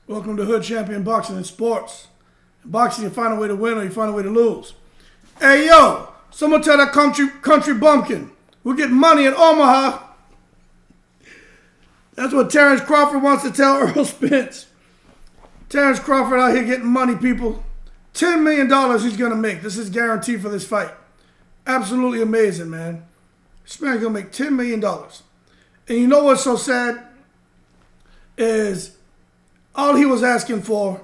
Welcome to Hood Champion Boxing and Sports. In boxing, you find a way to win or you find a way to lose. Hey, yo, someone tell that country bumpkin, we're getting money in Omaha. That's what Terrence Crawford wants to tell Earl Spence. Terrence Crawford out here getting money, people. $10 million he's going to make. This is guaranteed for this fight. Absolutely amazing, man. This man's going to make $10 million. And you know what's so sad? Is all he was asking for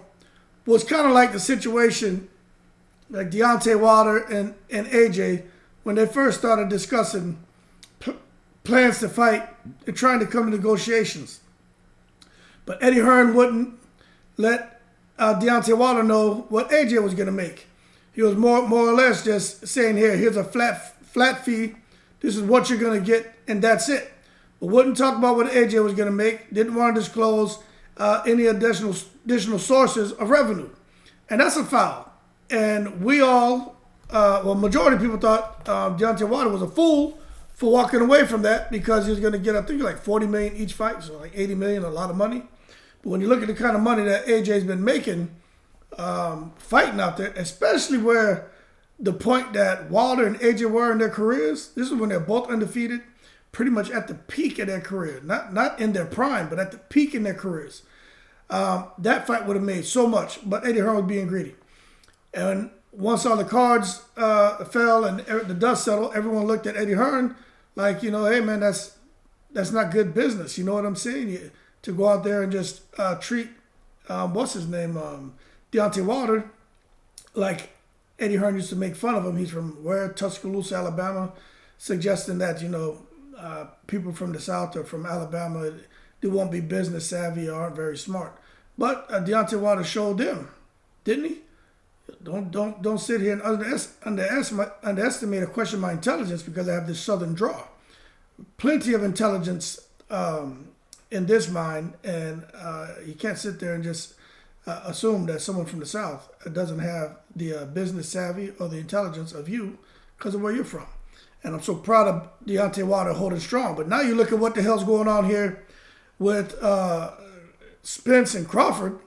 was kind of like the situation like Deontay Wilder and AJ when they first started discussing plans to fight and trying to come to negotiations. But Eddie Hearn wouldn't let Deontay Wilder know what AJ was going to make. He was more or less just saying, here's a flat fee. This is what you're going to get, and that's it. But wouldn't talk about what AJ was going to make. Didn't want to disclose any additional sources of revenue. And that's a foul. And we all, majority of people thought Deontay Wilder was a fool for walking away from that because he was going to get, I think, like $40 million each fight, so like $80 million, a lot of money. But when you look at the kind of money that AJ's been making fighting out there, especially where the point that Wilder and AJ were in their careers, this is when they're both undefeated, pretty much at the peak of their career. Not in their prime, but at the peak in their careers. That fight would have made so much, but Eddie Hearn was being greedy. And once all the cards fell and the dust settled, everyone looked at Eddie Hearn like, hey, man, that's not good business. You know what I'm saying? To go out there and just treat, Deontay Wilder, like Eddie Hearn used to make fun of him. He's from Tuscaloosa, Alabama, suggesting that, people from the South or from Alabama, they won't be business savvy or aren't very smart. But Deontay Wilder showed them, didn't he? Don't sit here and underestimate or question my intelligence because I have this Southern draw. Plenty of intelligence in this mind, and you can't sit there and just assume that someone from the South doesn't have the business savvy or the intelligence of you because of where you're from. And I'm so proud of Deontay Wilder holding strong. But now you look at what the hell's going on here with Spence and Crawford.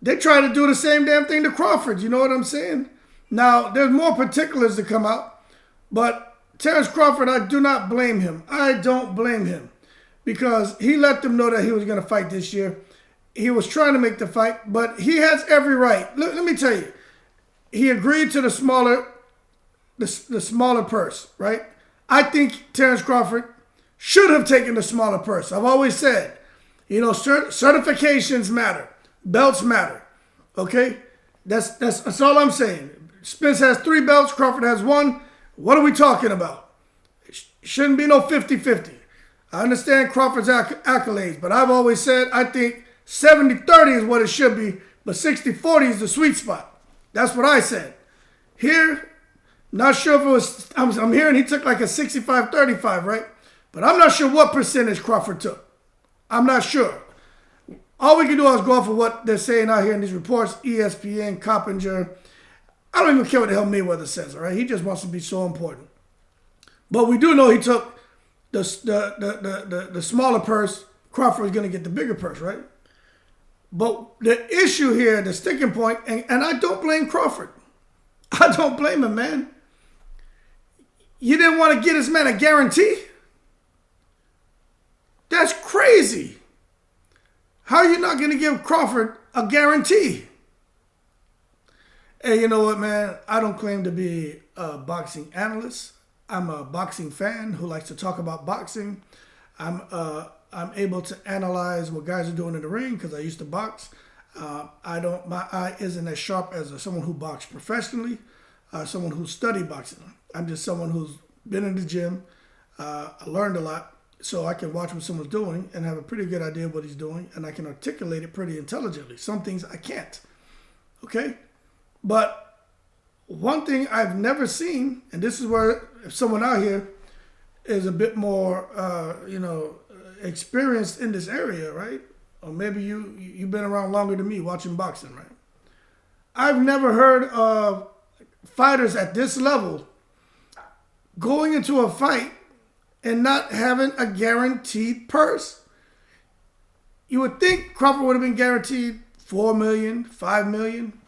They try to do the same damn thing to Crawford. You know what I'm saying? Now, there's more particulars to come out. But Terrence Crawford, I do not blame him. I don't blame him. Because he let them know that he was going to fight this year. He was trying to make the fight. But he has every right. Let me tell you. He agreed to the smaller purse, right? I think Terrence Crawford should have taken the smaller purse. I've always said, certifications matter. Belts matter. Okay? That's all I'm saying. Spence has 3 belts. Crawford has 1. What are we talking about? It shouldn't be no 50-50. I understand Crawford's accolades, but I've always said I think 70-30 is what it should be, but 60-40 is the sweet spot. That's what I said. Here, not sure if it was, I'm hearing he took like a 65-35, right? But I'm not sure what percentage Crawford took. I'm not sure. All we can do is go off of what they're saying out here in these reports, ESPN, Coppinger. I don't even care what the hell Mayweather says, all right? He just wants to be so important. But we do know he took the smaller purse. Crawford is going to get the bigger purse, right? But the issue here, the sticking point, and I don't blame Crawford. I don't blame him, man. You didn't want to get this man a guarantee? That's crazy. How are you not going to give Crawford a guarantee? Hey, you know what, man? I don't claim to be a boxing analyst. I'm a boxing fan who likes to talk about boxing. I'm able to analyze what guys are doing in the ring because I used to box. My eye isn't as sharp as someone who boxed professionally, someone who studied boxing. I'm just someone who's been in the gym. I learned a lot, so I can watch what someone's doing and have a pretty good idea of what he's doing, and I can articulate it pretty intelligently. Some things I can't. Okay? But one thing I've never seen, and this is where if someone out here is a bit more, experienced in this area, right? Or maybe you've been around longer than me watching boxing, right? I've never heard of fighters at this level going into a fight and not having a guaranteed purse. You would think Crawford would have been guaranteed $4 million, $5 million.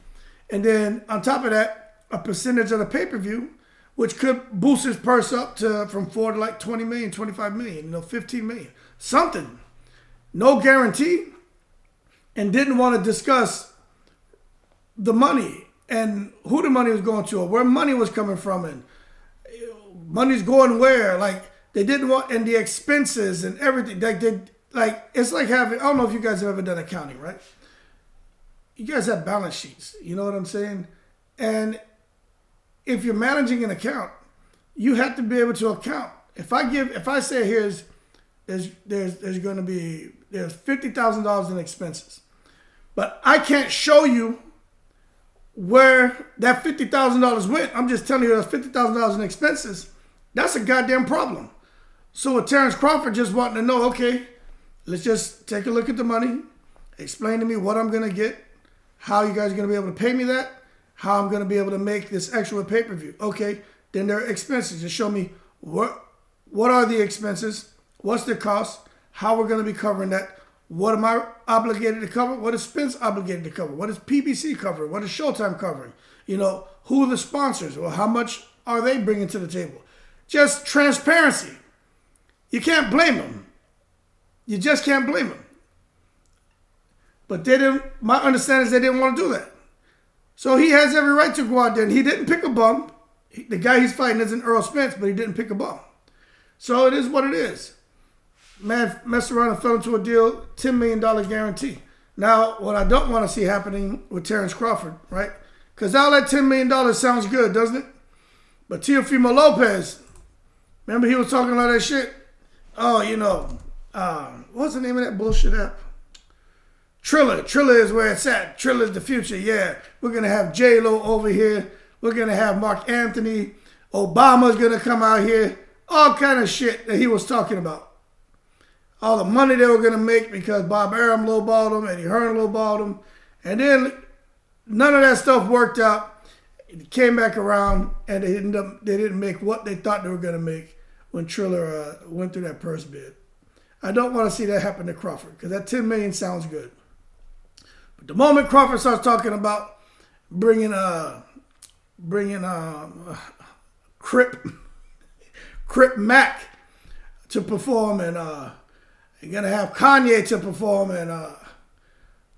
And then on top of that, a percentage of the pay-per-view, which could boost his purse up to from 4 to like 20 million, 25 million, 15 million. Something. No guarantee. And didn't want to discuss the money and who the money was going to or where money was coming from and money's going where. Like they didn't want, and the expenses and everything. It's like having, I don't know if you guys have ever done accounting, right? You guys have balance sheets. You know what I'm saying? And if you're managing an account, you have to be able to account. If I say there's $50,000 in expenses, but I can't show you where that $50,000 went. I'm just telling you there's $50,000 in expenses. That's a goddamn problem. So with Terrence Crawford just wanting to know, okay, let's just take a look at the money, explain to me what I'm gonna get, how you guys are gonna be able to pay me that, how I'm going to be able to make this extra pay-per-view. Okay, then there are expenses. Just show me what are the expenses, what's the cost, how we're going to be covering that, what am I obligated to cover, what is Spence obligated to cover, what is PBC covering, what is Showtime covering, who are the sponsors, or how much are they bringing to the table. Just transparency. You can't blame them. You just can't blame them. But my understanding is they didn't want to do that. So he has every right to go out there. And he didn't pick a bum. The guy he's fighting isn't Earl Spence, but he didn't pick a bum. So it is what it is. Man messed around and fell into a deal, $10 million guarantee. Now, what I don't want to see happening with Terrence Crawford, right? Because all that $10 million sounds good, doesn't it? But Teofimo Lopez, remember he was talking all that shit? Oh, what's the name of that bullshit app? Triller is where it's at. Triller's the future, yeah. We're going to have J-Lo over here. We're going to have Mark Anthony. Obama's going to come out here. All kind of shit that he was talking about. All the money they were going to make because Bob Arum lowballed him, Eddie Hearn lowballed him. And then none of that stuff worked out. It came back around and they didn't make what they thought they were going to make when Triller went through that purse bid. I don't want to see that happen to Crawford because that $10 million sounds good. But the moment Crawford starts talking about bringing Crip Mac to perform and you're gonna have Kanye to perform and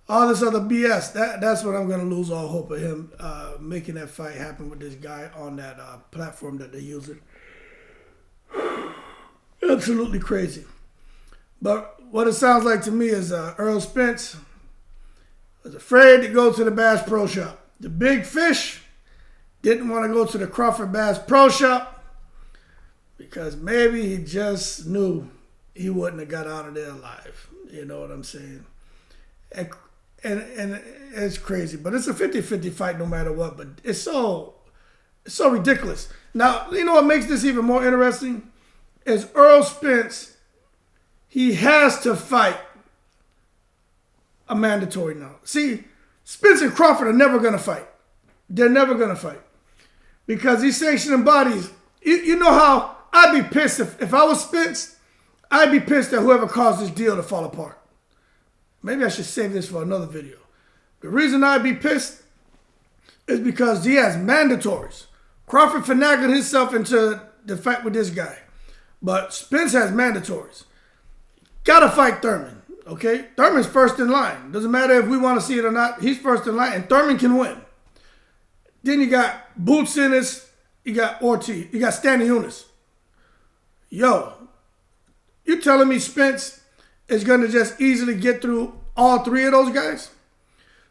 all this other BS, that's when I'm gonna lose all hope of him making that fight happen with this guy on that platform that they're using. Absolutely crazy. But what it sounds like to me is Earl Spence was afraid to go to the Bass Pro Shop. The big fish didn't want to go to the Crawford Bass Pro Shop because maybe he just knew he wouldn't have got out of there alive. You know what I'm saying? And it's crazy. But it's a 50-50 fight no matter what. But it's so ridiculous. Now, you know what makes this even more interesting? Is Earl Spence, he has to fight a mandatory now. See, Spence and Crawford are never going to fight. They're never going to fight. Because these sanctioning bodies, you know how I'd be pissed if I was Spence, I'd be pissed at whoever caused this deal to fall apart. Maybe I should save this for another video. The reason I'd be pissed is because he has mandatories. Crawford finagled himself into the fight with this guy. But Spence has mandatories. Gotta fight Thurman. Okay, Thurman's first in line. Doesn't matter if we want to see it or not. He's first in line, and Thurman can win. Then you got Boots Ennis, you got Ortiz, you got Stanley Eunice. Yo, you telling me Spence is going to just easily get through all three of those guys?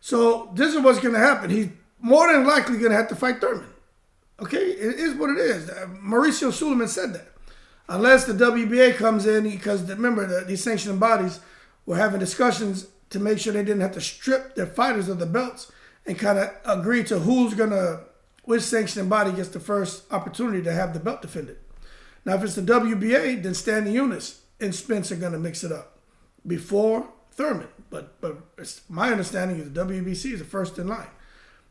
So this is what's going to happen. He's more than likely going to have to fight Thurman. Okay, it is what it is. Mauricio Suleiman said that. Unless the WBA comes in, because remember, these sanctioning bodies were having discussions to make sure they didn't have to strip their fighters of the belts and kind of agree to which sanctioning body gets the first opportunity to have the belt defended. Now, if it's the WBA, then Stanley Eunice and Spence are going to mix it up before Thurman. But it's my understanding is the WBC is the first in line.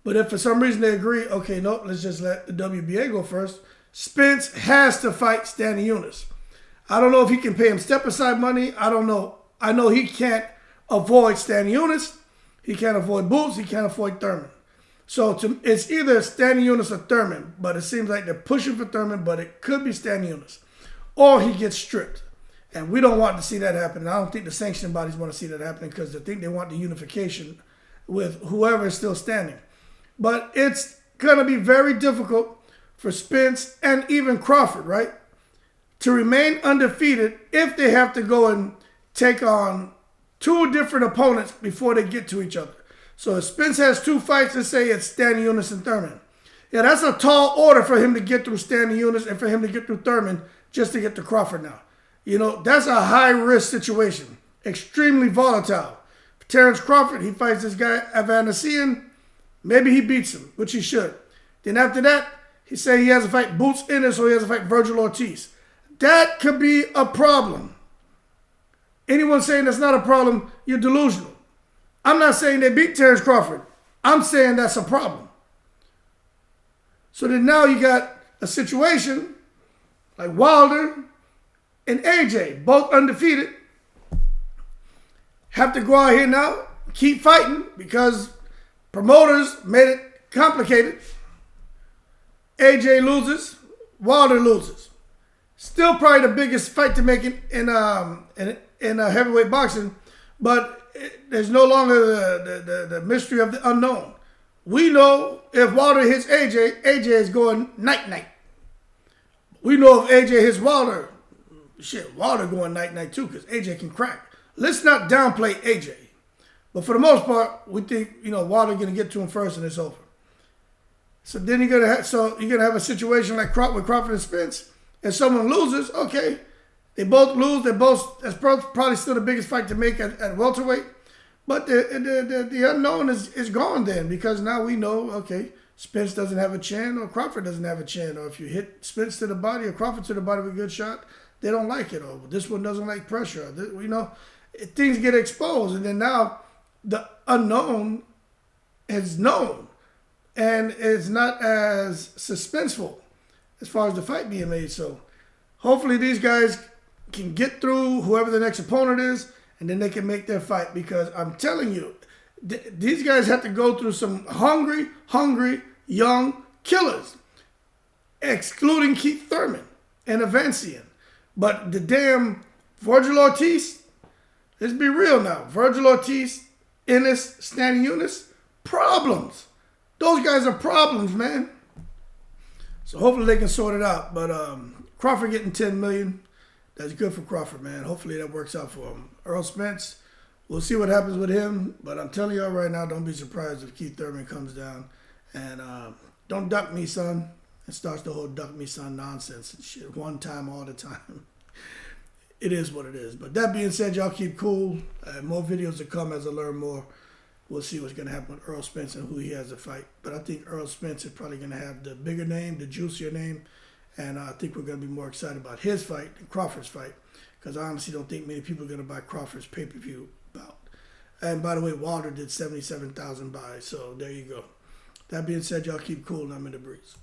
But if for some reason they agree, okay, no, let's just let the WBA go first, Spence has to fight Stanley Eunice. I don't know if he can pay him step-aside money. I don't know. I know he can't avoid Stanley Eunice, He can't avoid Boots. He can't avoid Thurman. So it's either Stanley Eunice or Thurman, but it seems like they're pushing for Thurman, but it could be Stanley Eunice. Or he gets stripped. And we don't want to see that happen. I don't think the sanctioning bodies want to see that happening because they think they want the unification with whoever is still standing. But it's going to be very difficult for Spence and even Crawford, right, to remain undefeated if they have to go and take on two different opponents before they get to each other. So if Spence has two fights, let's say it's Stanley Eunice and Thurman. Yeah, that's a tall order for him to get through Stanley Eunice and for him to get through Thurman just to get to Crawford now. You know, that's a high-risk situation. Extremely volatile. For Terrence Crawford, he fights this guy, Avanasian. Maybe he beats him, which he should. Then after that, he said he has to fight Boots Ennis or he has to fight Virgil Ortiz. That could be a problem. Anyone saying that's not a problem, you're delusional. I'm not saying they beat Terrence Crawford. I'm saying that's a problem. So then now you got a situation like Wilder and AJ, both undefeated, have to go out here now, keep fighting because promoters made it complicated. AJ loses, Wilder loses. Still probably the biggest fight to make in heavyweight boxing, but there's no longer the mystery of the unknown. We know if Wilder hits AJ, AJ is going night-night. We know if AJ hits Wilder, Wilder going night-night too because AJ can crack. Let's not downplay AJ. But for the most part, we think, Wilder going to get to him first and it's over. So then you're going to have a situation like with Crawford and Spence. If someone loses, okay, they both lose. That's probably still the biggest fight to make at welterweight. But the unknown is gone then because now we know, okay, Spence doesn't have a chin or Crawford doesn't have a chin. Or if you hit Spence to the body or Crawford to the body with a good shot, they don't like it. Or this one doesn't like pressure. Things get exposed. And then now the unknown is known. And it's not as suspenseful as far as the fight being made. So hopefully these guys can get through whoever the next opponent is, and then they can make their fight. Because I'm telling you, these guys have to go through some hungry, young killers, excluding Keith Thurman and Avancian. But the damn Virgil Ortiz, let's be real now. Virgil Ortiz, Ennis, Stanley Eunice, problems. Those guys are problems, man. So hopefully they can sort it out. But Crawford getting $10 million, that's good for Crawford, man. Hopefully that works out for him. Earl Spence, we'll see what happens with him. But I'm telling y'all right now, don't be surprised if Keith Thurman comes down. And don't duck me, son. It starts the whole duck me, son nonsense and shit. One time, all the time. It is what it is. But that being said, y'all keep cool. More videos to come as I learn more. We'll see what's going to happen with Earl Spence and who he has to fight. But I think Earl Spence is probably going to have the bigger name, the juicier name. And I think we're going to be more excited about his fight than Crawford's fight. Because I honestly don't think many people are going to buy Crawford's pay-per-view bout. And by the way, Wilder did 77,000 buys. So there you go. That being said, y'all keep cool and I'm in the breeze.